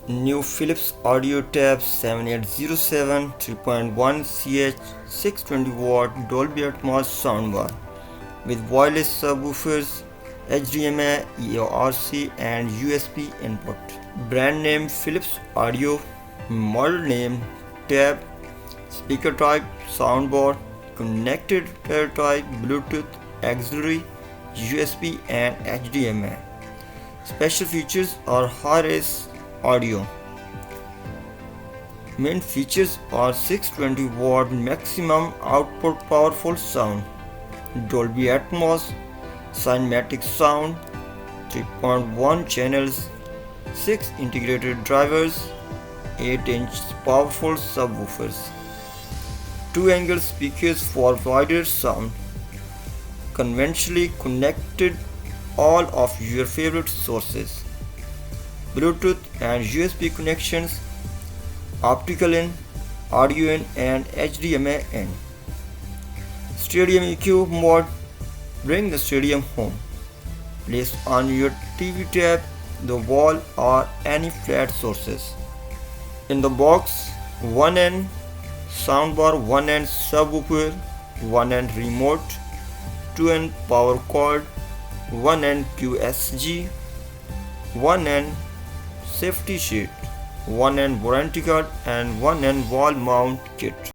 New Philips Audio TAB7807 3.1 CH 620 watt Dolby Atmos Soundbar with wireless subwoofers, HDMI, EORC and USB input. Brand name Philips Audio, model name TAB, speaker type soundbar, connected type Bluetooth, auxiliary, USB and HDMI. Special features are high-res audio. Main features are 620 watt maximum output powerful sound, Dolby Atmos, cinematic sound, 3.1 channels, 6 integrated drivers, 8-inch powerful subwoofers, 2-angle speakers for wider sound, conventionally connected all of your favorite sources, Bluetooth and USB connections, optical in, audio in and HDMI in. Stadium EQ mode, bring the stadium home. Place on your TV tab, the wall or any flat sources. In the box, 1N soundbar, 1N subwoofer, 1N remote, 2N power cord, 1N QSG, 1N safety sheet, 1N warranty card and 1N wall mount kit.